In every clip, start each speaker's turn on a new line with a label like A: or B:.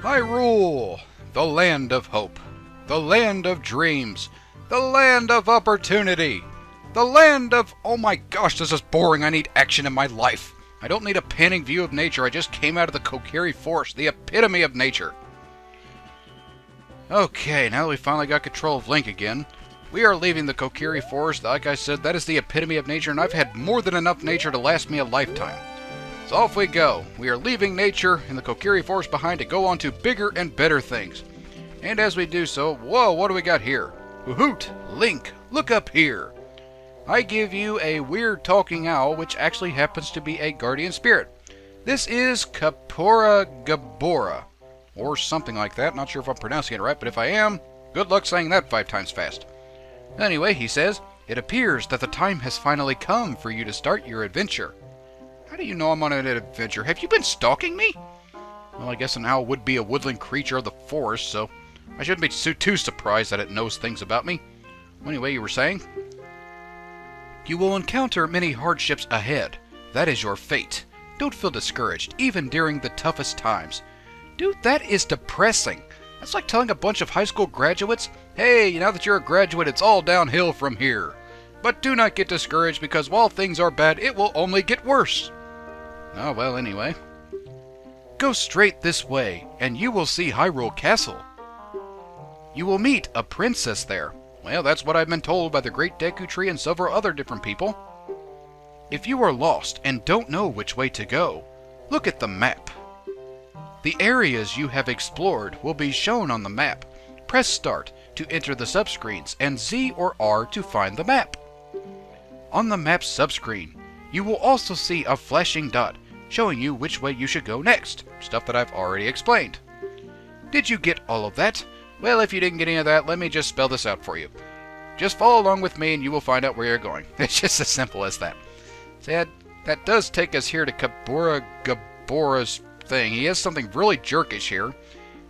A: Hyrule, the land of hope, the land of dreams, the land of opportunity, the land of... Oh my gosh, this is boring. I need action in my life. I don't need a panning view of nature. I just came out of the Kokiri Forest, the epitome of nature. Okay, now that we finally got control of Link again, we are leaving the Kokiri Forest. Like I said, that is the epitome of nature, and I've had more than enough nature to last me a lifetime. So off we go. We are leaving nature and the Kokiri Forest behind to go on to bigger and better things. And as we do so, whoa, what do we got here? Hoot! Link, look up here. I give you a weird talking owl, which actually happens to be a guardian spirit. This is Kapora Gabora, or something like that. Not sure if I'm pronouncing it right, but if I am, good luck saying that 5 times fast. Anyway, he says, it appears that the time has finally come for you to start your adventure. How do you know I'm on an adventure? Have you been stalking me? Well, I guess an owl would be a woodland creature of the forest, so I shouldn't be too surprised that it knows things about me. Anyway, you were saying? You will encounter many hardships ahead. That is your fate. Don't feel discouraged, even during the toughest times. Dude, that is depressing. That's like telling a bunch of high school graduates, hey, now that you're a graduate, it's all downhill from here. But do not get discouraged, because while things are bad, it will only get worse. Oh, well, anyway. Go straight this way, and you will see Hyrule Castle. You will meet a princess there. Well, that's what I've been told by the Great Deku Tree and several other different people. If you are lost and don't know which way to go, look at the map. The areas you have explored will be shown on the map. Press Start to enter the subscreens and Z or R to find the map. On the map's subscreen, you will also see a flashing dot showing you which way you should go next, stuff that I've already explained. Did you get all of that? Well, if you didn't get any of that, let me just spell this out for you. Just follow along with me and you will find out where you're going. It's just as simple as that. So that does take us here to Kapora Gabora's thing. He has something really jerkish here,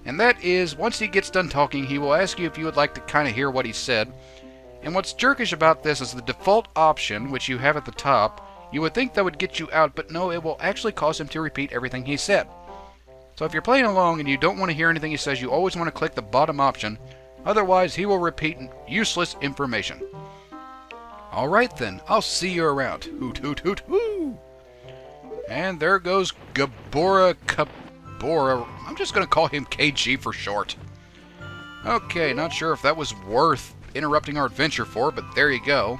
A: and that is, once he gets done talking, he will ask you if you would like to kind of hear what he said. And what's jerkish about this is the default option, which you have at the top. You would think that would get you out, but no, it will actually cause him to repeat everything he said. So if you're playing along and you don't want to hear anything he says, you always want to click the bottom option. Otherwise, he will repeat useless information. Alright then, I'll see you around. Hoot hoot hoot hoo! And there goes Gabora Kabora. I'm just going to call him KG for short. Okay, not sure if that was worth interrupting our adventure for, but there you go.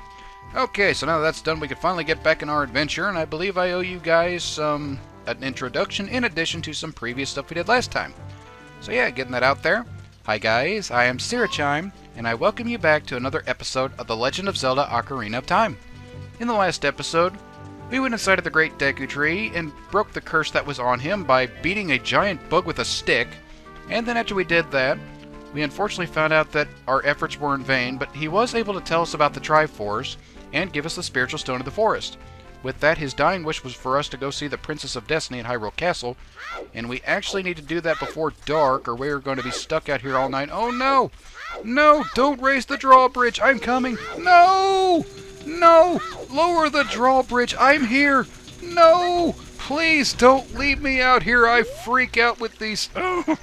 A: Okay, so now that that's done, we can finally get back in our adventure, and I believe I owe you guys an introduction in addition to some previous stuff we did last time. So yeah, getting that out there. Hi guys, I am Syrachime, and I welcome you back to another episode of The Legend of Zelda Ocarina of Time. In the last episode, we went inside of the Great Deku Tree and broke the curse that was on him by beating a giant bug with a stick, and then after we did that, we unfortunately found out that our efforts were in vain, but he was able to tell us about the Triforce and give us the Spiritual Stone of the Forest. With that, his dying wish was for us to go see the Princess of Destiny at Hyrule Castle, and we actually need to do that before dark, or we're going to be stuck out here all night. Oh no! No! Don't raise the drawbridge! I'm coming! No! No! Lower the drawbridge! I'm here! No! Please don't leave me out here! I freak out with these... Oh!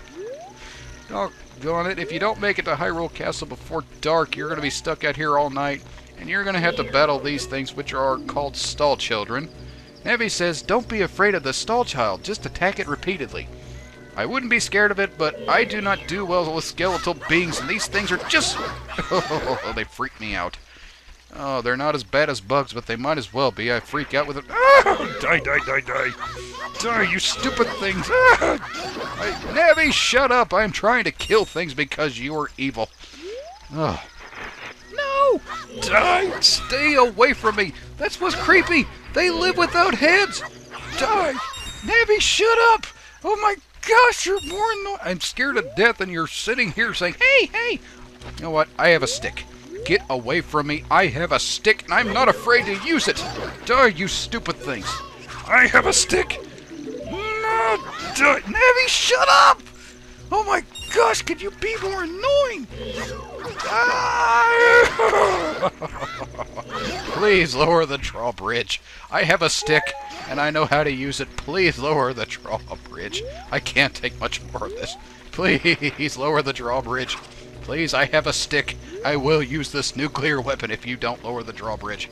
A: Doggone it. If you don't make it to Hyrule Castle before dark, you're going to be stuck out here all night. And you're going to have to battle these things, which are called stall children. Navi says, don't be afraid of the stall child, just attack it repeatedly. I wouldn't be scared of it, but I do not do well with skeletal beings, and these things are just... Oh, they freak me out. Oh, they're not as bad as bugs, but they might as well be. I freak out with it. Ah! Die, die, die, die. Die, you stupid things. Ah! Navi, shut up. I'm trying to kill things because you are evil. Oh. No! Die! Stay away from me! That's what's creepy! They live without heads! Die! Navi, shut up! Oh my gosh, you're more annoying! I'm scared to death and you're sitting here saying, hey, hey! You know what? I have a stick. Get away from me. I have a stick and I'm not afraid to use it! Die, you stupid things! I have a stick! No! Die! Navi, shut up! Oh my gosh, could you be more annoying? Ah! Please lower the drawbridge. I have a stick, and I know how to use it. Please lower the drawbridge. I can't take much more of this. Please lower the drawbridge. Please, I have a stick. I will use this nuclear weapon if you don't lower the drawbridge.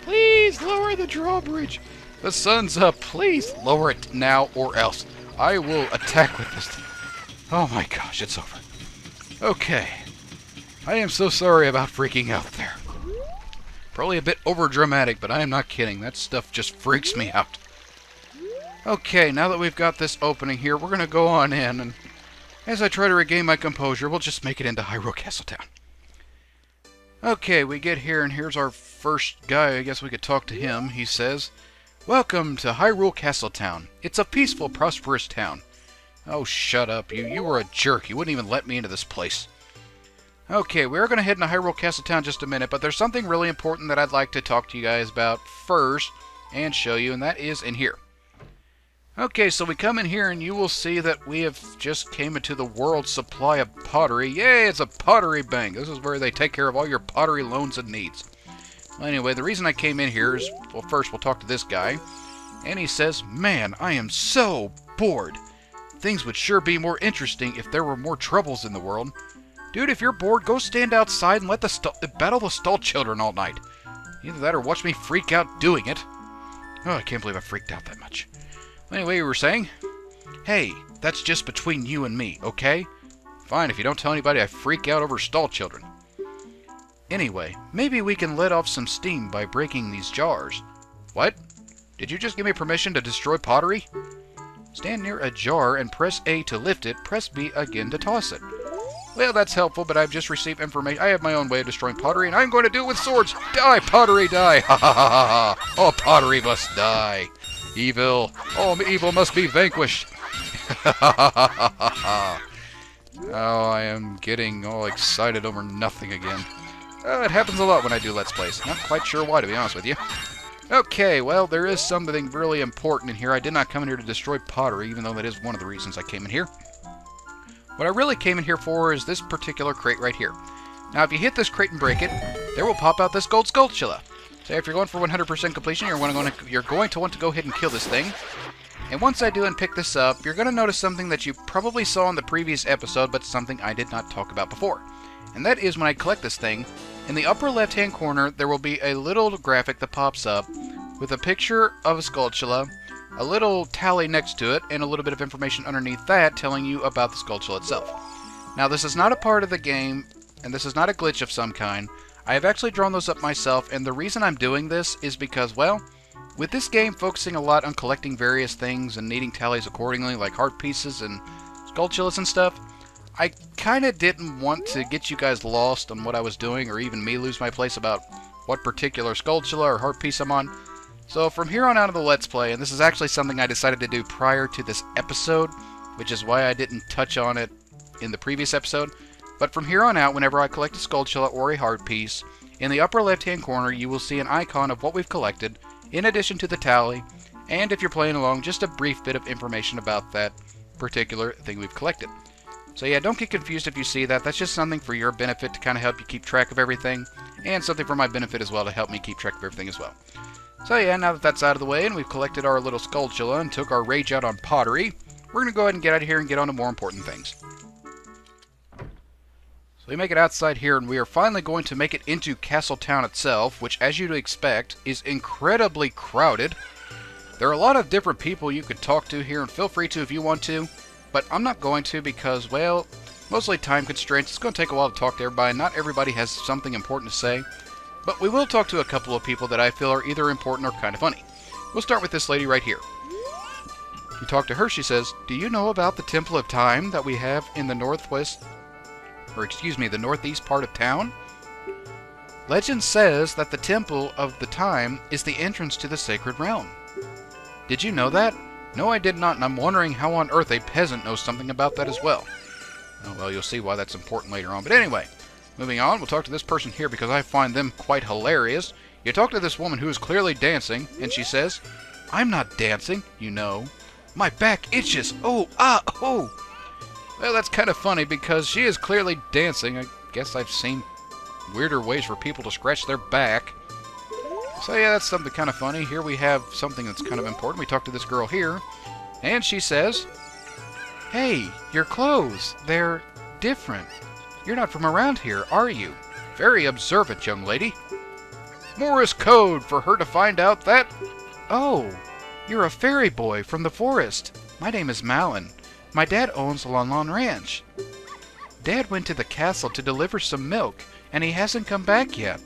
A: Please lower the drawbridge. The sun's up. Please lower it now or else. I will attack with this thing. Oh my gosh, it's over. Okay. I am so sorry about freaking out there. Probably a bit over-dramatic, but I am not kidding. That stuff just freaks me out. Okay, now that we've got this opening here, we're going to go on in, and as I try to regain my composure, we'll just make it into Hyrule Castle Town. Okay, we get here, and here's our first guy. I guess we could talk to him. He says, "Welcome to Hyrule Castle Town. It's a peaceful, prosperous town." Oh, shut up. You were a jerk. You wouldn't even let me into this place. Okay, we're going to head into Hyrule Castle Town just a minute, but there's something really important that I'd like to talk to you guys about first and show you, and that is in here. Okay, so we come in here and you will see that we have just came into the world supply of pottery. Yay, it's a pottery bank. This is where they take care of all your pottery loans and needs. Well, anyway, the reason I came in here is, well, first we'll talk to this guy, and he says, "Man, I am so bored. Things would sure be more interesting if there were more troubles in the world. Dude, if you're bored, go stand outside and let battle the stall children all night. Either that or watch me freak out doing it." Oh, I can't believe I freaked out that much. Anyway, you were saying? Hey, that's just between you and me, okay? Fine, if you don't tell anybody I freak out over stall children. Anyway, maybe we can let off some steam by breaking these jars. What? Did you just give me permission to destroy pottery? Stand near a jar and press A to lift it, press B again to toss it. Well, that's helpful, but I've just received information. I have my own way of destroying pottery, and I'm going to do it with swords. Die, pottery, die! Ha ha ha ha ha! All pottery must die. Evil. All evil must be vanquished. Ha ha ha ha ha ha! Oh, I am getting all excited over nothing again. It happens a lot when I do Let's Plays. Not quite sure why, to be honest with you. Okay, well, there is something really important in here. I did not come in here to destroy pottery, even though that is one of the reasons I came in here. What I really came in here for is this particular crate right here. Now, if you hit this crate and break it, there will pop out this gold Skulltula. So if you're going for 100% completion, you're going to want to go ahead and kill this thing. And once I do and pick this up, you're going to notice something that you probably saw in the previous episode, but something I did not talk about before. And that is when I collect this thing, in the upper left-hand corner, there will be a little graphic that pops up with a picture of a Skulltula, a little tally next to it, and a little bit of information underneath that telling you about the Skulltula itself. Now, this is not a part of the game, and this is not a glitch of some kind. I have actually drawn those up myself, and the reason I'm doing this is because, well, with this game focusing a lot on collecting various things and needing tallies accordingly, like heart pieces and Skulltulas and stuff, I kind of didn't want to get you guys lost on what I was doing, or even me lose my place about what particular Skulltula or heart piece I'm on. So from here on out of the Let's Play, and this is actually something I decided to do prior to this episode, which is why I didn't touch on it in the previous episode, but from here on out, whenever I collect a Skulltula or a heart piece, in the upper left-hand corner you will see an icon of what we've collected, in addition to the tally, and if you're playing along, just a brief bit of information about that particular thing we've collected. So yeah, don't get confused if you see that. That's just something for your benefit to kind of help you keep track of everything, and something for my benefit as well to help me keep track of everything as well. So yeah, now that that's out of the way and we've collected our little Skulltula and took our rage out on pottery, we're going to go ahead and get out of here and get on to more important things. So we make it outside here, and we are finally going to make it into Castle Town itself, which, as you'd expect, is incredibly crowded. There are a lot of different people you could talk to here, and feel free to if you want to, but I'm not going to because, well, mostly time constraints. It's going to take a while to talk to everybody, and not everybody has something important to say. But we will talk to a couple of people that I feel are either important or kind of funny. We'll start with this lady right here. You talk to her, she says, "Do you know about the Temple of Time that we have in the the northeast part of town? Legend says that the Temple of the Time is the entrance to the sacred realm. Did you know that? No, I did not, and I'm wondering how on earth a peasant knows something about that as well." Oh, well, you'll see why that's important later on. But anyway, moving on, we'll talk to this person here because I find them quite hilarious. You talk to this woman who is clearly dancing, and she says, "I'm not dancing, you know. My back itches. Oh, ah, oh." Well, that's kind of funny because she is clearly dancing. I guess I've seen weirder ways for people to scratch their back. So yeah, that's something kind of funny. Here we have something that's kind of important. We talk to this girl here, and she says, "Hey, your clothes, they're different. You're not from around here, are you?" Very observant, young lady. Morse code for her to find out that... "Oh, you're a fairy boy from the forest. My name is Malin. My dad owns Lon Lon Ranch. Dad went to the castle to deliver some milk, and he hasn't come back yet."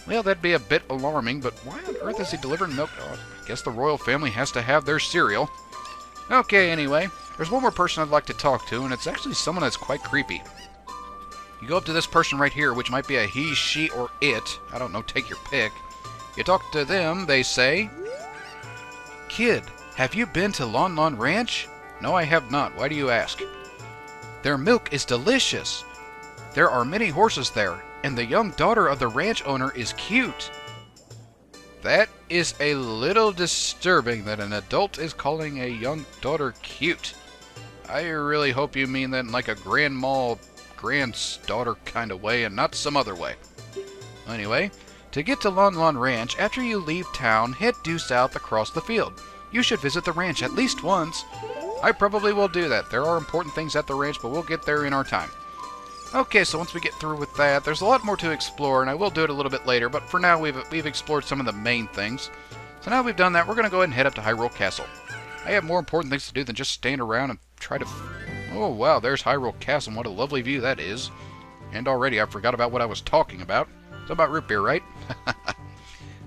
A: Well, that'd be a bit alarming, but why on earth is he delivering milk? Oh, I guess the royal family has to have their cereal. Okay, anyway, there's one more person I'd like to talk to, and it's actually someone that's quite creepy. You go up to this person right here, which might be a he, she, or it. I don't know, take your pick. You talk to them, they say, "Kid, have you been to Lon Lon Ranch?" "No, I have not. Why do you ask?" "Their milk is delicious. There are many horses there, and the young daughter of the ranch owner is cute." That is a little disturbing that an adult is calling a young daughter cute. I really hope you mean that in like a grandma, granddaughter kind of way and not some other way. Anyway, to get to Lon Lon Ranch, after you leave town, head due south across the field. You should visit the ranch at least once. I probably will do that. There are important things at the ranch, but we'll get there in our time. Okay, so once we get through with that, there's a lot more to explore, and I will do it a little bit later, but for now we've explored some of the main things. So now we've done that, we're going to go ahead and head up to Hyrule Castle. I have more important things to do than just stand around and try to... Oh, wow, there's Hyrule Castle, and what a lovely view that is. And already I forgot about what I was talking about. It's about root beer, right?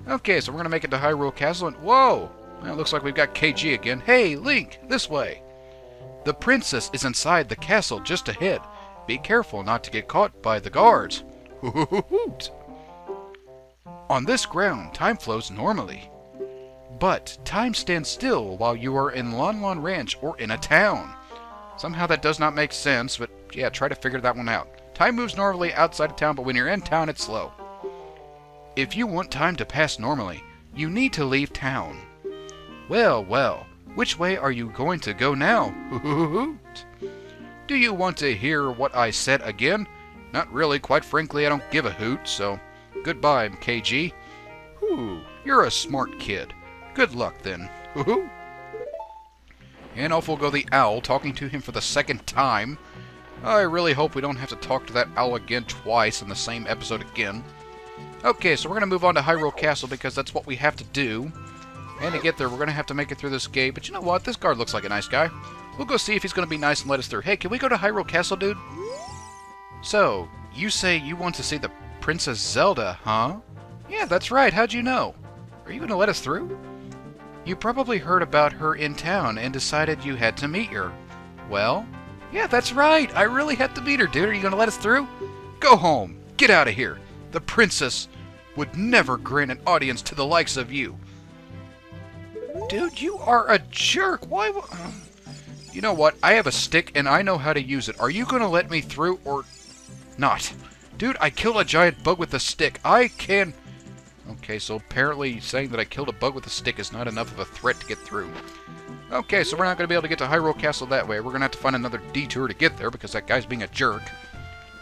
A: Okay, so we're going to make it to Hyrule Castle, and whoa! Well, it looks like we've got KG again. Hey, Link, this way! The princess is inside the castle just ahead. Be careful not to get caught by the guards. Hoot! On this ground, time flows normally. But time stands still while you are in Lon Lon Ranch or in a town. Somehow that does not make sense, but yeah, try to figure that one out. Time moves normally outside of town, but when you're in town, it's slow. If you want time to pass normally, you need to leave town. Well, well, which way are you going to go now? Hoot! Do you want to hear what I said again? Not really, quite frankly, I don't give a hoot, so goodbye, KG. Ooh, you're a smart kid. Good luck then. Hoo-hoo. And off will go the owl, talking to him for the second time. I really hope we don't have to talk to that owl again twice in the same episode again. Okay, so we're going to move on to Hyrule Castle because that's what we have to do. And to get there, we're going to have to make it through this gate. But you know what? This guard looks like a nice guy. We'll go see if he's going to be nice and let us through. Hey, can we go to Hyrule Castle, dude? So, you say you want to see the Princess Zelda, huh? Yeah, that's right. How'd you know? Are you going to let us through? You probably heard about her in town and decided you had to meet her. Well, yeah, that's right. I really had to meet her, dude. Are you going to let us through? Go home. Get out of here. The princess would never grant an audience to the likes of you. Dude, you are a jerk. Why? You know what? I have a stick and I know how to use it. Are you going to let me through or not? Dude, I killed a giant bug with a stick. I can... Okay, so apparently saying that I killed a bug with a stick is not enough of a threat to get through. Okay, so we're not going to be able to get to Hyrule Castle that way. We're going to have to find another detour to get there because that guy's being a jerk.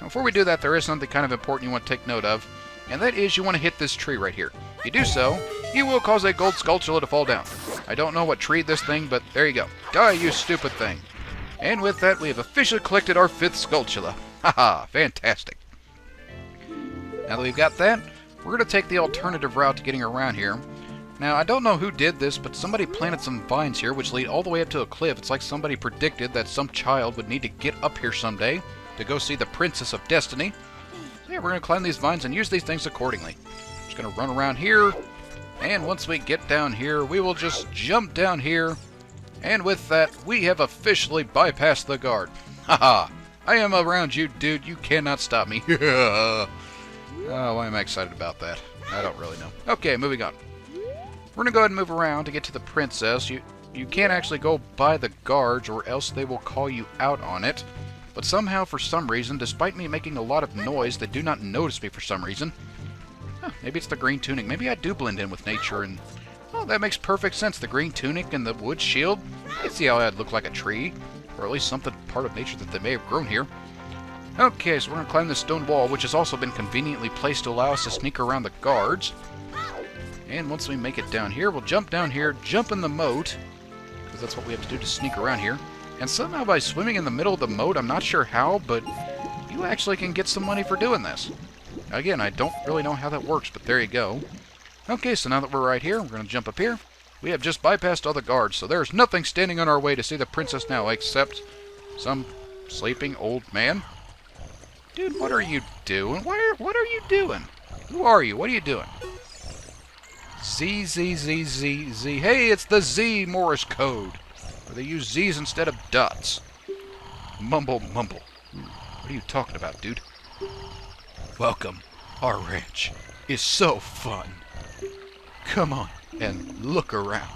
A: Now, before we do that, there is something kind of important you want to take note of, and that is you want to hit this tree right here. If you do so, you will cause a gold skulltula to fall down. I don't know what tree this thing, but there you go. Die, you stupid thing. And with that, we have officially collected our 5th skulltula. Haha, fantastic. Now that we've got that, we're going to take the alternative route to getting around here. Now, I don't know who did this, but somebody planted some vines here which lead all the way up to a cliff. It's like somebody predicted that some child would need to get up here someday to go see the Princess of Destiny. So yeah, we're going to climb these vines and use these things accordingly. Just going to run around here, and once we get down here, we will just jump down here. And with that, we have officially bypassed the guard. Haha, I am around you, dude. You cannot stop me. Oh, why am I excited about that? I don't really know. Okay, moving on. We're going to go ahead and move around to get to the princess. You can't actually go by the guards or else they will call you out on it. But somehow, for some reason, despite me making a lot of noise, they do not notice me for some reason. Huh, maybe it's the green tunic. Maybe I do blend in with nature and... Oh, that makes perfect sense. The green tunic and the wood shield. I see how I'd look like a tree. Or at least something part of nature that they may have grown here. Okay, so we're going to climb this stone wall, which has also been conveniently placed to allow us to sneak around the guards. And once we make it down here, we'll jump down here, jump in the moat, because that's what we have to do to sneak around here. And somehow by swimming in the middle of the moat, I'm not sure how, but you actually can get some money for doing this. Again, I don't really know how that works, but there you go. Okay, so now that we're right here, we're going to jump up here. We have just bypassed all the guards, so there's nothing standing on our way to see the princess now, except some sleeping old man. Dude, what are you doing? What are you doing? Who are you? What are you doing? Z, Z, Z, Z, Z. Hey, it's the Z Morse code, where they use Z's instead of dots. Mumble, mumble. What are you talking about, dude? Welcome. Our ranch is so fun. Come on and look around.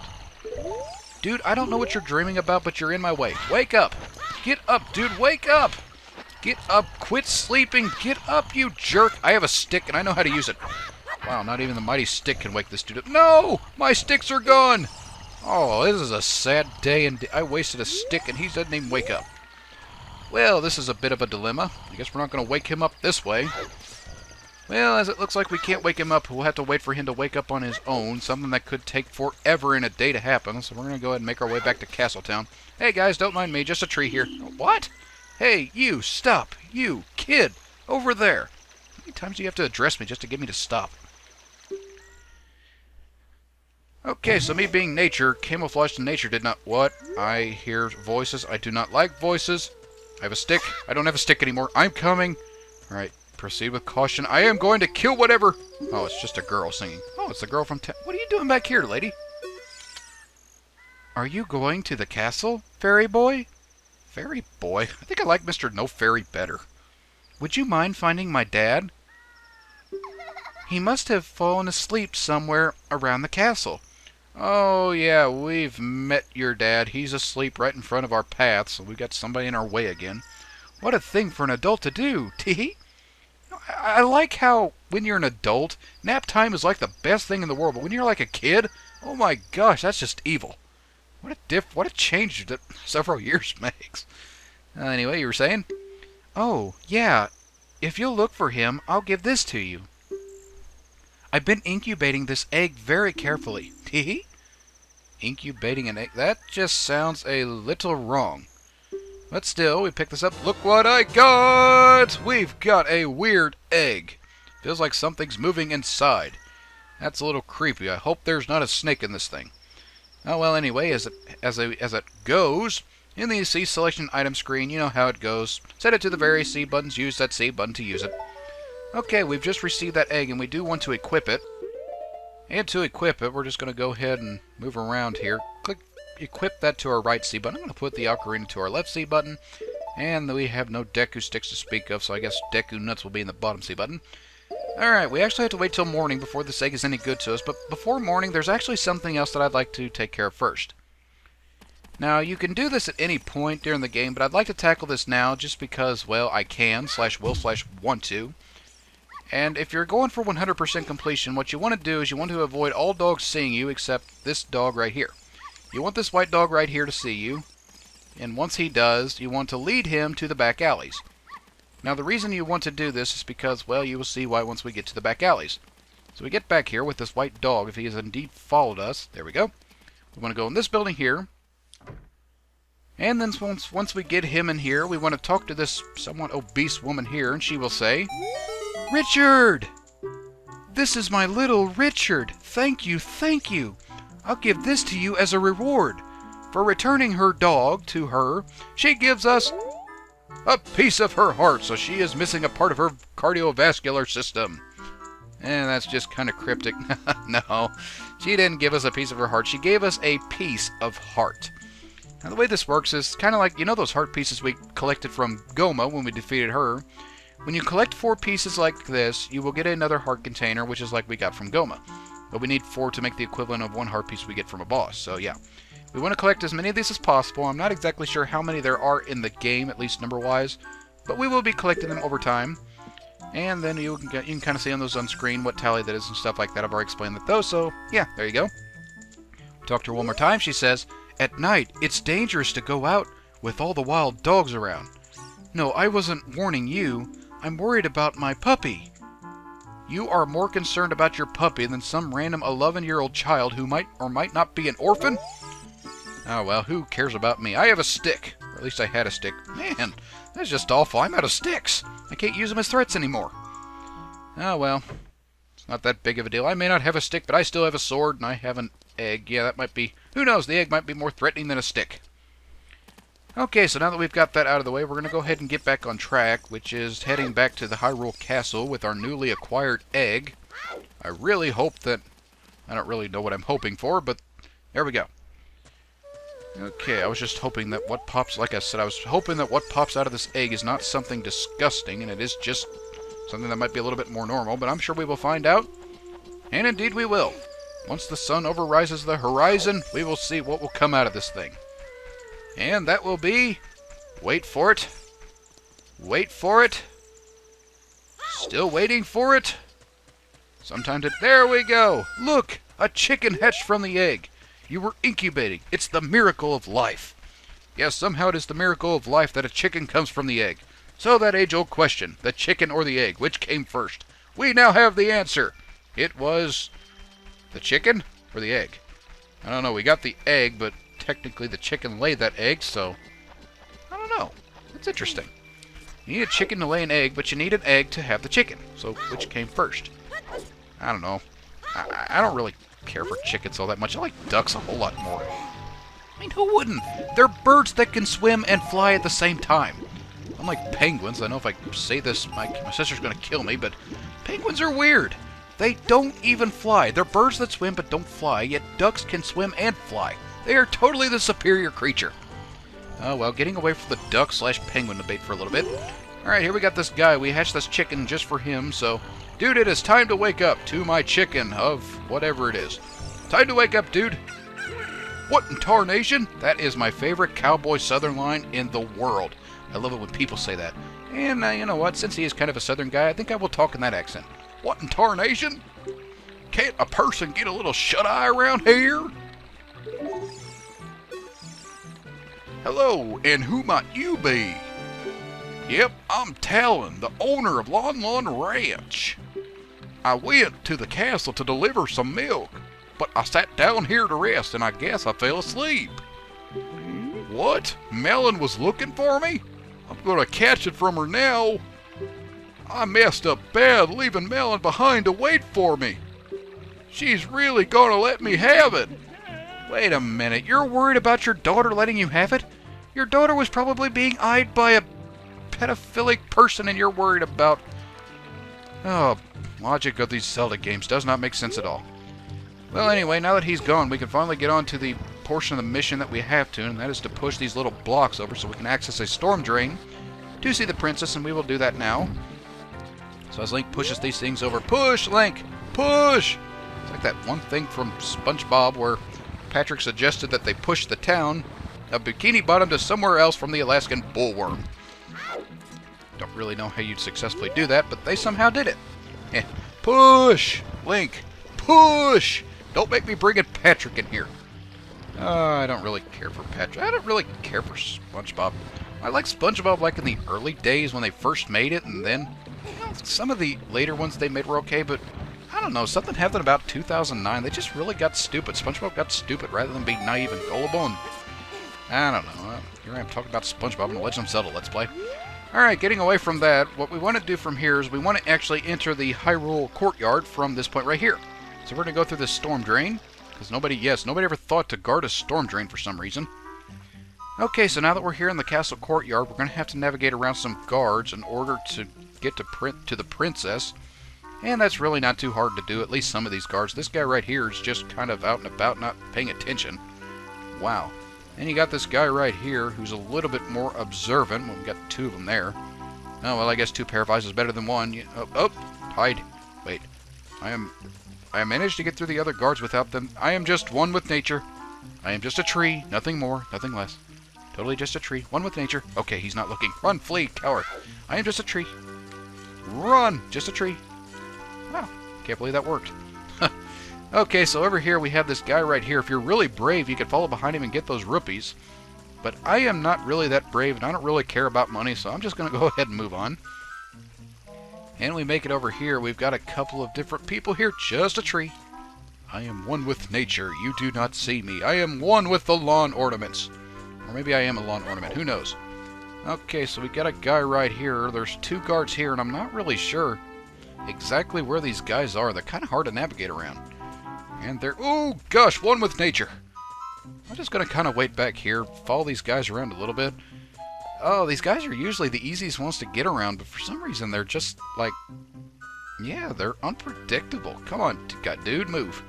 A: Dude, I don't know what you're dreaming about, but you're in my way. Wake up. Get up, dude. Wake up. Get up. Quit sleeping. Get up, you jerk. I have a stick, and I know how to use it. Wow, not even the mighty stick can wake this dude up. No! My sticks are gone! Oh, this is a sad day, and I wasted a stick, and he didn't even wake up. Well, this is a bit of a dilemma. I guess we're not going to wake him up this way. Well, as it looks like we can't wake him up, we'll have to wait for him to wake up on his own, something that could take forever in a day to happen, so we're going to go ahead and make our way back to Castletown. Hey, guys, don't mind me, just a tree here. What? Hey, you, stop. You, kid, over there. How many times do you have to address me just to get me to stop? Okay, so me being nature, camouflaged in nature did not... What? I hear voices. I do not like voices. I have a stick. I don't have a stick anymore. I'm coming. Alright. Proceed with caution. I am going to kill whatever... Oh, it's just a girl singing. Oh, it's the girl from... What are you doing back here, lady? Are you going to the castle, fairy boy? Fairy boy? I think I like Mr. No Fairy better. Would you mind finding my dad? He must have fallen asleep somewhere around the castle. Oh, yeah, we've met your dad. He's asleep right in front of our path, so we've got somebody in our way again. What a thing for an adult to do, tee. I like how, when you're an adult, nap time is like the best thing in the world, but when you're like a kid, oh my gosh, that's just evil. What a change that several years makes. Anyway, you were saying? Oh, yeah, if you'll look for him, I'll give this to you. I've been incubating this egg very carefully. Tee? Incubating an egg? That just sounds a little wrong. But still, we pick this up. Look what I got! We've got a weird egg. Feels like something's moving inside. That's a little creepy. I hope there's not a snake in this thing. Oh well, anyway, as it goes, in the C selection item screen, you know how it goes. Set it to the various C buttons, use that C button to use it. Okay, we've just received that egg, and we do want to equip it. And to equip it, we're just going to go ahead and move around here. Click equip that to our right C button. I'm going to put the ocarina to our left C button. And we have no Deku sticks to speak of, so I guess Deku nuts will be in the bottom C button. Alright, we actually have to wait till morning before this egg is any good to us, but before morning, there's actually something else that I'd like to take care of first. Now, you can do this at any point during the game, but I'd like to tackle this now just because, well, I can, /will/want to. And if you're going for 100% completion, what you want to do is you want to avoid all dogs seeing you except this dog right here. You want this white dog right here to see you, and once he does, you want to lead him to the back alleys. Now, the reason you want to do this is because, well, you will see why once we get to the back alleys. So we get back here with this white dog, if he has indeed followed us. There we go. We want to go in this building here. And then once we get him in here, we want to talk to this somewhat obese woman here, and she will say, Richard! This is my little Richard. Thank you, thank you. I'll give this to you as a reward. For returning her dog to her, she gives us a piece of her heart, so she is missing a part of her cardiovascular system. And that's just kind of cryptic. No, she didn't give us a piece of her heart. She gave us a piece of heart. Now, the way this works is kind of like, you know those heart pieces we collected from Goma when we defeated her? When you collect 4 pieces like this, you will get another heart container, which is like we got from Goma. But we need 4 to make the equivalent of 1 heart piece we get from a boss, so yeah. We want to collect as many of these as possible. I'm not exactly sure how many there are in the game, at least number-wise, but we will be collecting them over time. And then you can kind of see on those on screen what tally that is and stuff like that. I've already explained that though, so yeah, there you go. Talk to her one more time. She says, at night, it's dangerous to go out with all the wild dogs around. No, I wasn't warning you. I'm worried about my puppy. You are more concerned about your puppy than some random 11-year-old child who might or might not be an orphan? Oh, well, who cares about me? I have a stick. Or at least I had a stick. Man, that's just awful. I'm out of sticks. I can't use them as threats anymore. Oh, well. It's not that big of a deal. I may not have a stick, but I still have a sword, and I have an egg. Yeah, that might be... Who knows? The egg might be more threatening than a stick. Okay, so now that we've got that out of the way, we're going to go ahead and get back on track, which is heading back to the Hyrule Castle with our newly acquired egg. I really hope that... I don't really know what I'm hoping for, but there we go. Okay, I was just hoping that what pops... Like I said, I was hoping that what pops out of this egg is not something disgusting, and it is just something that might be a little bit more normal, but I'm sure we will find out. And indeed we will. Once the sun overrises the horizon, we will see what will come out of this thing. And that will be... Wait for it. Wait for it. Still waiting for it. Sometimes it... There we go. Look! A chicken hatched from the egg. You were incubating. It's the miracle of life. Yes, somehow it is the miracle of life that a chicken comes from the egg. So that age-old question, the chicken or the egg, which came first? We now have the answer. It was... the chicken or the egg? I don't know. We got the egg, but... technically the chicken laid that egg, so I don't know. It's interesting. You need a chicken to lay an egg, but you need an egg to have the chicken. So which came first? I don't know. I don't really care for chickens all that much. I like ducks a whole lot more. I mean, who wouldn't? They're birds that can swim and fly at the same time. Unlike penguins, I know if I say this, my sister's going to kill me, but penguins are weird. They don't even fly. They're birds that swim but don't fly, yet ducks can swim and fly. They are totally the superior creature. Oh, well, getting away from the duck/penguin debate for a little bit. Alright, here we got this guy. We hatched this chicken just for him, so... Dude, it is time to wake up to my chicken of whatever it is. Time to wake up, dude. What in tarnation? That is my favorite cowboy southern line in the world. I love it when people say that. And you know what? Since he is kind of a southern guy, I think I will talk in that accent. What in tarnation? Can't a person get a little shut-eye around here? Hello, and who might you be? Yep, I'm Talon, the owner of Lon Lon Ranch. I went to the castle to deliver some milk, but I sat down here to rest and I guess I fell asleep. What? Melon was looking for me? I'm gonna catch it from her now. I messed up bad leaving Melon behind to wait for me. She's really gonna let me have it. Wait a minute, you're worried about your daughter letting you have it? Your daughter was probably being eyed by a pedophilic person and you're worried about... Oh, logic of these Zelda games does not make sense at all. Well, anyway, now that he's gone, we can finally get on to the portion of the mission that we have to, and that is to push these little blocks over so we can access a storm drain to see the princess, and we will do that now. So as Link pushes these things over, push, Link, push! It's like that one thing from SpongeBob where Patrick suggested that they push the town of Bikini Bottom to somewhere else from the Alaskan bullworm. Don't really know how you'd successfully do that, but they somehow did it. Push! Link, push! Don't make me bring in Patrick in here. I don't really care for Patrick. I don't really care for SpongeBob. I like SpongeBob like in the early days when they first made it, and then some of the later ones they made were okay, but I don't know, something happened about 2009. They just really got stupid. SpongeBob got stupid rather than being naive and gullible, and I don't know. Here I am talking about SpongeBob and the Legend of Zelda Let's Play. Alright, getting away from that, what we want to do from here is we want to actually enter the Hyrule Courtyard from this point right here. So we're going to go through this storm drain, because nobody ever thought to guard a storm drain for some reason. Okay, so now that we're here in the castle courtyard, we're going to have to navigate around some guards in order to get to the princess. And that's really not too hard to do, at least some of these guards. This guy right here is just kind of out and about, not paying attention. Wow. And you got this guy right here who's a little bit more observant. Well, we got two of them there. Oh, well, I guess two pair of eyes is better than one. Hide. Wait. I managed to get through the other guards without them. I am just one with nature. I am just a tree. Nothing more, nothing less. Totally just a tree. One with nature. Okay, he's not looking. Run, flee, coward. I am just a tree. Run! Just a tree. Wow. Can't believe that worked. Okay, so over here we have this guy right here. If you're really brave, you could follow behind him and get those rupees. But I am not really that brave, and I don't really care about money, so I'm just going to go ahead and move on. And we make it over here. We've got a couple of different people here. Just a tree. I am one with nature. You do not see me. I am one with the lawn ornaments. Or maybe I am a lawn ornament. Who knows? Okay, so we got a guy right here. There's 2 guards here, and I'm not really sure exactly where these guys are. They're kind of hard to navigate around. And they're... oh, gosh, one with nature. I'm just going to kind of wait back here, follow these guys around a little bit. Oh, these guys are usually the easiest ones to get around, but for some reason they're just, like... yeah, they're unpredictable. Come on, dude, move.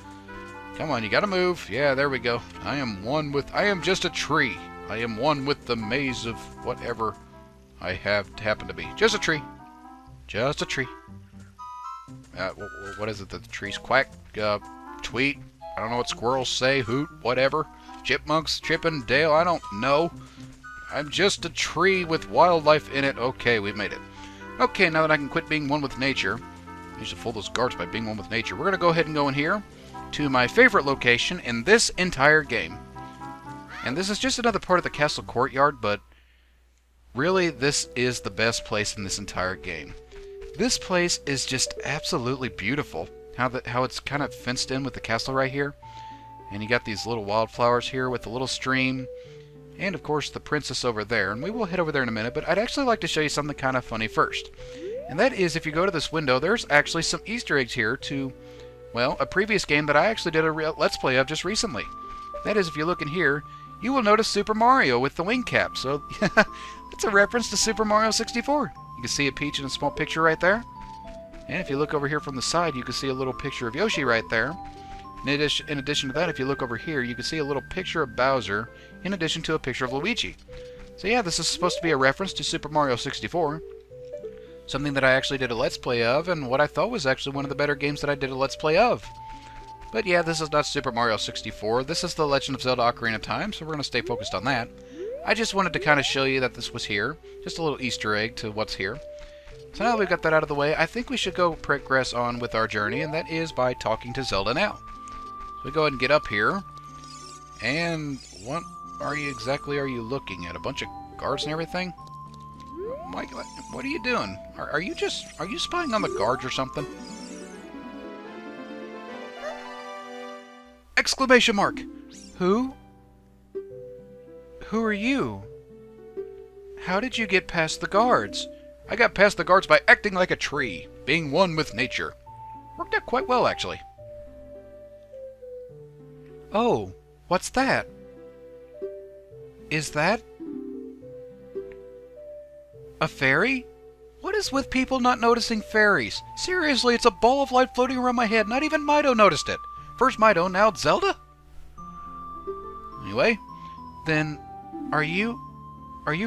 A: Come on, you gotta move. Yeah, there we go. I am just a tree. I am one with the maze of whatever I happen to be. Just a tree. Just a tree. What is it that the trees quack? Tweet? I don't know what squirrels say. Hoot? Whatever. Chipmunks? Chippin' Dale? I don't know. I'm just a tree with wildlife in it. Okay, we've made it. Okay, now that I can quit being one with nature, I used to fool those guards by being one with nature. We're going to go ahead and go in here to my favorite location in this entire game. And this is just another part of the castle courtyard, but really this is the best place in this entire game. This place is just absolutely beautiful. How it's kind of fenced in with the castle right here. And you got these little wildflowers here with a little stream. And of course the princess over there. And we will head over there in a minute, but I'd actually like to show you something kind of funny first. And that is, if you go to this window, there's actually some Easter eggs here to, well, a previous game that I actually did a Let's Play of just recently. That is, if you look in here, you will notice Super Mario with the wing cap. So, it's a reference to Super Mario 64. You can see a Peach in a small picture right there. And if you look over here from the side, you can see a little picture of Yoshi right there. In addition to that, if you look over here, you can see a little picture of Bowser, in addition to a picture of Luigi. So yeah, this is supposed to be a reference to Super Mario 64. Something that I actually did a Let's Play of, and what I thought was actually one of the better games that I did a Let's Play of. But yeah, this is not Super Mario 64. This is The Legend of Zelda Ocarina of Time, so we're going to stay focused on that. I just wanted to kind of show you that this was here. Just a little Easter egg to what's here. So now that we've got that out of the way, I think we should go progress on with our journey, and that is by talking to Zelda now. So we go ahead and get up here. And what are you looking at? A bunch of guards and everything? Mike, what are you doing? Are you spying on the guards or something? Exclamation mark! Who? Who are you? How did you get past the guards? I got past the guards by acting like a tree, being one with nature. Worked out quite well, actually. Oh, what's that? Is that a fairy? What is with people not noticing fairies? Seriously, it's a ball of light floating around my head. Not even Mido noticed it. First Mido, now it's Zelda? Anyway, then, are you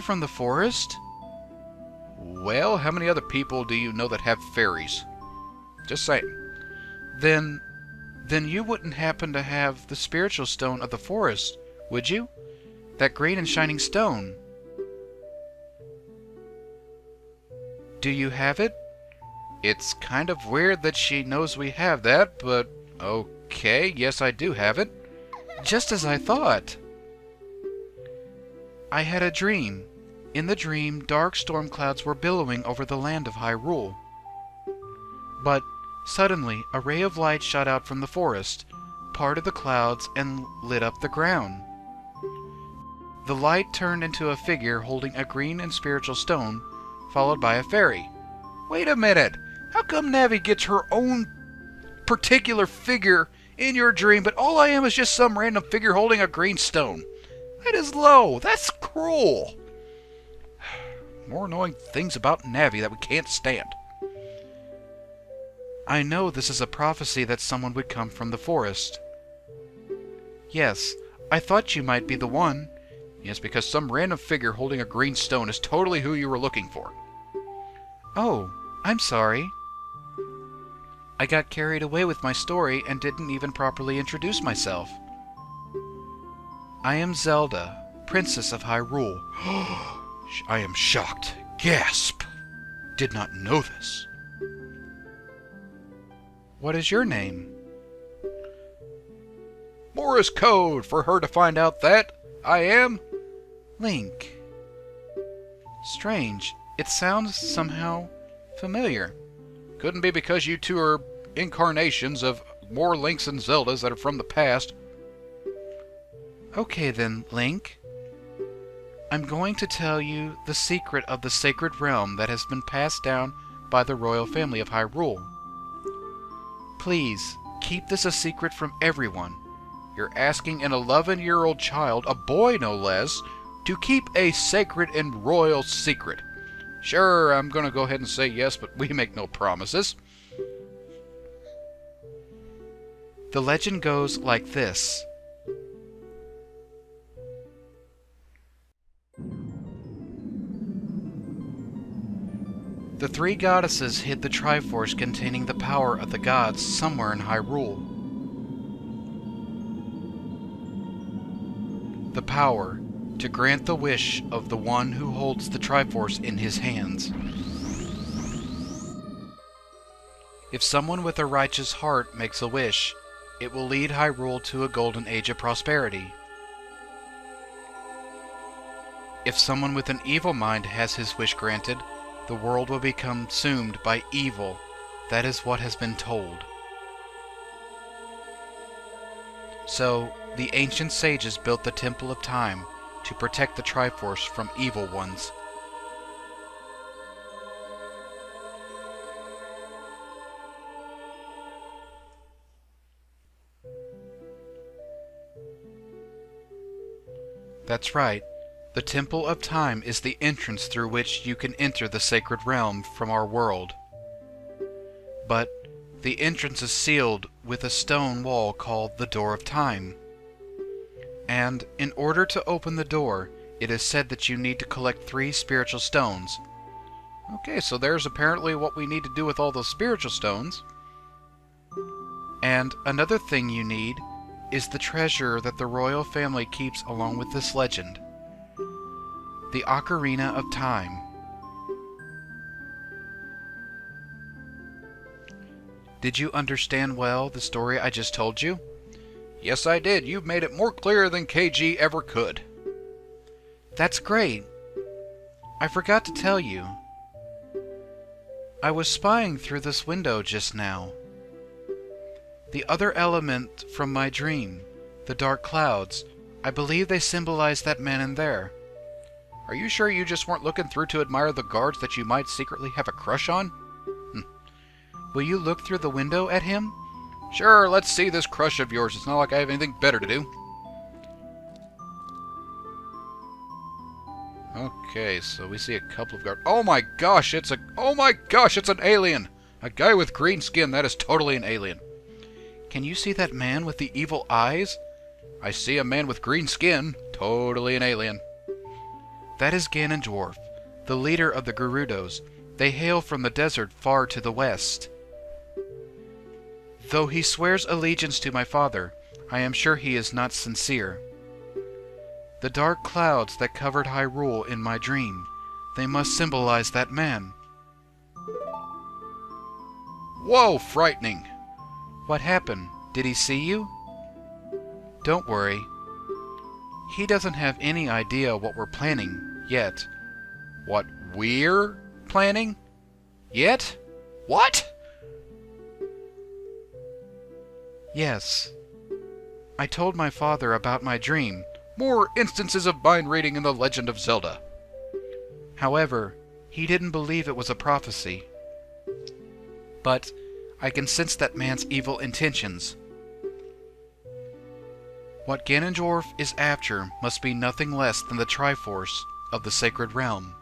A: from the forest? Well, how many other people do you know that have fairies? Just saying. Then you wouldn't happen to have the spiritual stone of the forest, would you? That great and shining stone. Do you have it? It's kind of weird that she knows we have that, but okay, yes I do have it. Just as I thought. I had a dream. In the dream, dark storm clouds were billowing over the land of Hyrule. But suddenly, a ray of light shot out from the forest, parted the clouds, and lit up the ground. The light turned into a figure holding a green and spiritual stone, followed by a fairy. Wait a minute! How come Navi gets her own particular figure in your dream, but all I am is just some random figure holding a green stone? That is low! That's cruel! More annoying things about Navi that we can't stand. I know this is a prophecy that someone would come from the forest. Yes, I thought you might be the one. Yes, because some random figure holding a green stone is totally who you were looking for. Oh, I'm sorry. I got carried away with my story and didn't even properly introduce myself. I am Zelda, Princess of Hyrule. I am shocked. Gasp! Did not know this. What is your name? Morse code for her to find out that I am Link. Strange. It sounds somehow familiar. Couldn't be because you two are incarnations of more Links and Zeldas that are from the past. Okay then, Link. I'm going to tell you the secret of the sacred realm that has been passed down by the royal family of Hyrule. Please, keep this a secret from everyone. You're asking an 11-year-old child, a boy no less, to keep a sacred and royal secret. Sure, I'm going to go ahead and say yes, but we make no promises. The legend goes like this. The three goddesses hid the Triforce containing the power of the gods somewhere in Hyrule. The power to grant the wish of the one who holds the Triforce in his hands. If someone with a righteous heart makes a wish, it will lead Hyrule to a golden age of prosperity. If someone with an evil mind has his wish granted, the world will become consumed by evil. That is what has been told. So, the ancient sages built the Temple of Time to protect the Triforce from evil ones. That's right. The Temple of Time is the entrance through which you can enter the sacred realm from our world. But the entrance is sealed with a stone wall called the Door of Time. And in order to open the door, it is said that you need to collect 3 spiritual stones. Okay, so there's apparently what we need to do with all those spiritual stones. And another thing you need is the treasure that the royal family keeps along with this legend. The Ocarina of Time. Did you understand well the story I just told you? Yes, I did. You've made it more clear than KG ever could. That's great. I forgot to tell you. I was spying through this window just now. The other element from my dream, the dark clouds, I believe they symbolize that man in there. Are you sure you just weren't looking through to admire the guards that you might secretly have a crush on? Will you look through the window at him? Sure, let's see this crush of yours. It's not like I have anything better to do. Okay, so we see a couple of guards. Oh my gosh, it's an alien! A guy with green skin, that is totally an alien. Can you see that man with the evil eyes? I see a man with green skin, totally an alien. That is Ganondorf, the leader of the Gerudos. They hail from the desert far to the west. Though he swears allegiance to my father, I am sure he is not sincere. The dark clouds that covered Hyrule in my dream, they must symbolize that man. Whoa, frightening! What happened? Did he see you? Don't worry. He doesn't have any idea what we're planning yet. What we're planning? Yet? What? Yes. I told my father about my dream. More instances of mind reading in the Legend of Zelda. However, he didn't believe it was a prophecy. But I can sense that man's evil intentions. What Ganondorf is after must be nothing less than the Triforce of the Sacred Realm.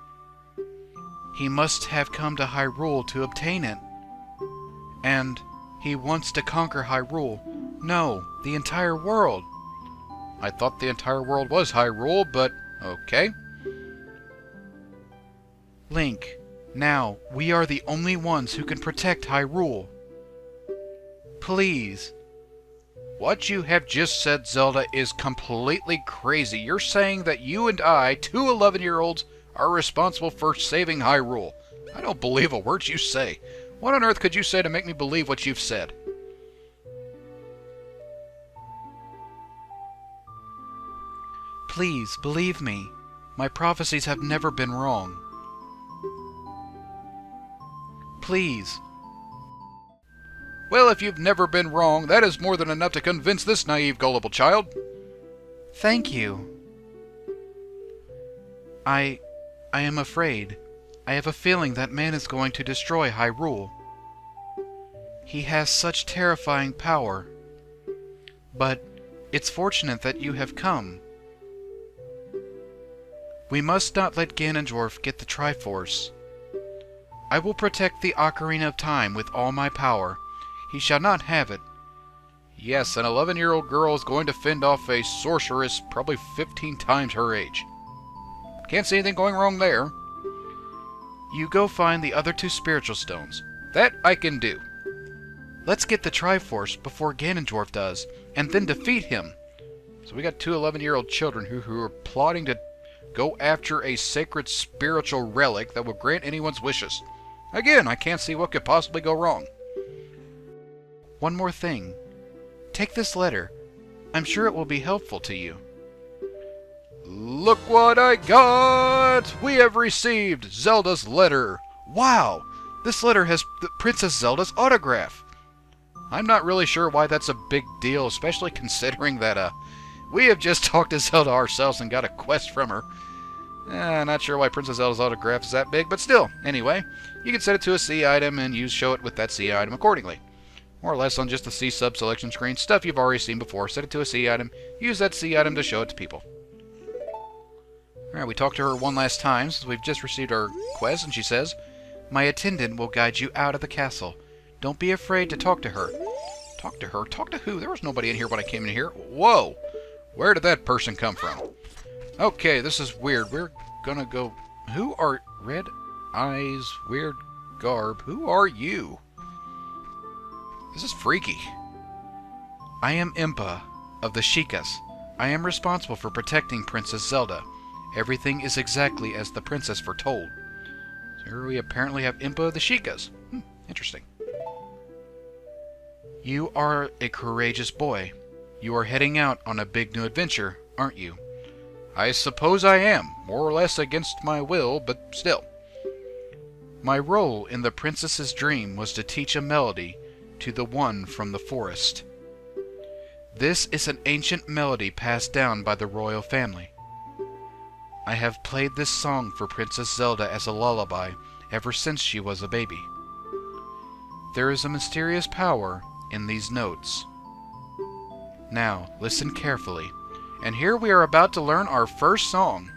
A: He must have come to Hyrule to obtain it. And he wants to conquer Hyrule. No, the entire world. I thought the entire world was Hyrule, but okay. Link, now we are the only ones who can protect Hyrule. Please. What you have just said, Zelda, is completely crazy. You're saying that you and I, 2 11-year-olds, are responsible for saving Hyrule. I don't believe a word you say. What on earth could you say to make me believe what you've said? Please, believe me. My prophecies have never been wrong. Please. Well, if you've never been wrong, that is more than enough to convince this naive, gullible child. Thank you. I am afraid. I have a feeling that man is going to destroy Hyrule. He has such terrifying power. But it's fortunate that you have come. We must not let Ganondorf get the Triforce. I will protect the Ocarina of Time with all my power. He shall not have it. Yes, an 11-year-old girl is going to fend off a sorceress probably 15 times her age. Can't see anything going wrong there. You go find the other 2 spiritual stones. That I can do. Let's get the Triforce before Ganondorf does, and then defeat him. So we got 2 11-year-old children who are plotting to go after a sacred spiritual relic that will grant anyone's wishes. Again, I can't see what could possibly go wrong. One more thing. Take this letter. I'm sure it will be helpful to you. Look what I got! We have received Zelda's letter. Wow! This letter has Princess Zelda's autograph. I'm not really sure why that's a big deal, especially considering that we have just talked to Zelda ourselves and got a quest from her. Not sure why Princess Zelda's autograph is that big, but still, anyway, you can set it to a C item and show it with that C item accordingly. More or less on just the C sub selection screen, stuff you've already seen before. Set it to a C item, use that C item to show it to people. Alright, we talked to her one last time since we've just received our quest, and she says, "My attendant will guide you out of the castle. Don't be afraid to talk to her." Talk to her? Talk to who? There was nobody in here when I came in here. Whoa! Where did that person come from? Okay, this is weird. We're gonna go... Who are... Red eyes, weird garb. Who are you? This is freaky. I am Impa of the Sheikahs. I am responsible for protecting Princess Zelda. Everything is exactly as the princess foretold. So here we apparently have Impa of the Sheikahs. Interesting. You are a courageous boy. You are heading out on a big new adventure, aren't you? I suppose I am, more or less against my will, but still. My role in the princess's dream was to teach a melody to the one from the forest. This is an ancient melody passed down by the royal family. I have played this song for Princess Zelda as a lullaby ever since she was a baby. There is a mysterious power in these notes. Now, listen carefully. And here we are about to learn our first song.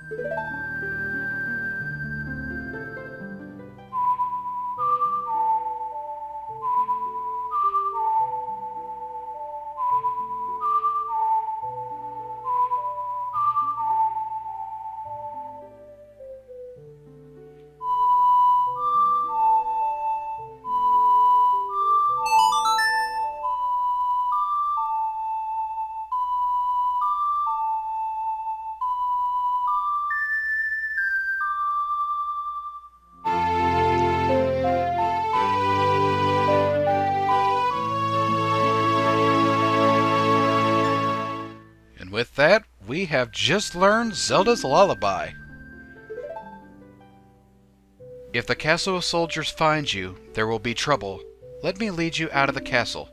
A: With that, we have just learned Zelda's Lullaby. If the castle soldiers find you, there will be trouble. Let me lead you out of the castle.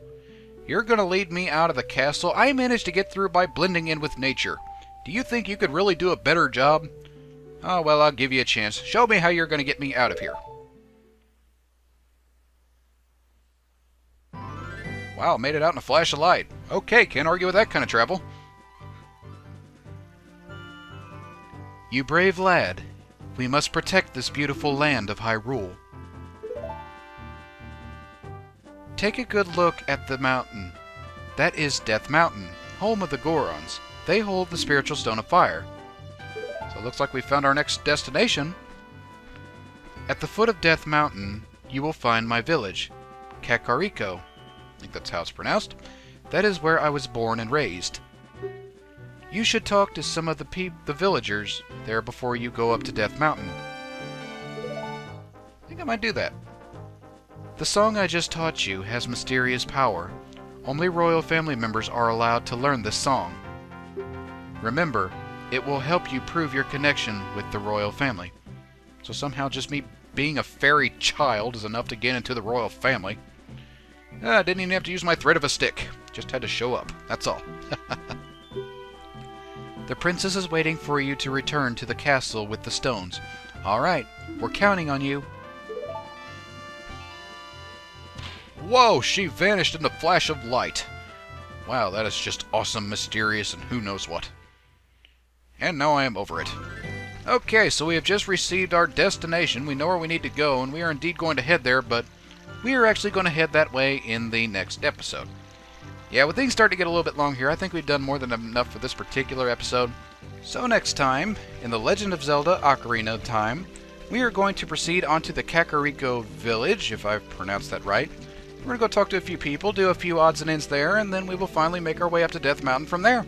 A: You're gonna lead me out of the castle? I managed to get through by blending in with nature. Do you think you could really do a better job? Oh, well, I'll give you a chance. Show me how you're gonna get me out of here. Wow, made it out in a flash of light. Okay, can't argue with that kind of travel. You brave lad, we must protect this beautiful land of Hyrule. Take a good look at the mountain. That is Death Mountain, home of the Gorons. They hold the spiritual stone of fire. So it looks like we found our next destination. At the foot of Death Mountain, you will find my village, Kakariko. I think that's how it's pronounced. That is where I was born and raised. You should talk to some of the villagers there before you go up to Death Mountain. I think I might do that. The song I just taught you has mysterious power. Only royal family members are allowed to learn this song. Remember, it will help you prove your connection with the royal family. So somehow just me being a fairy child is enough to get into the royal family. I didn't even have to use my thread of a stick. Just had to show up. That's all. The princess is waiting for you to return to the castle with the stones. All right, we're counting on you. Whoa, she vanished in a flash of light. Wow, that is just awesome, mysterious, and who knows what. And now I am over it. Okay, so we have just received our destination. We know where we need to go, and we are indeed going to head there, but we are actually going to head that way in the next episode. Yeah, with things starting to get a little bit long here, I think we've done more than enough for this particular episode. So next time, in The Legend of Zelda Ocarina of Time, we are going to proceed onto the Kakariko village, if I've pronounced that right. We're going to go talk to a few people, do a few odds and ends there, and then we will finally make our way up to Death Mountain from there.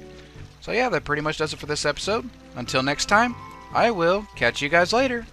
A: So yeah, that pretty much does it for this episode. Until next time, I will catch you guys later.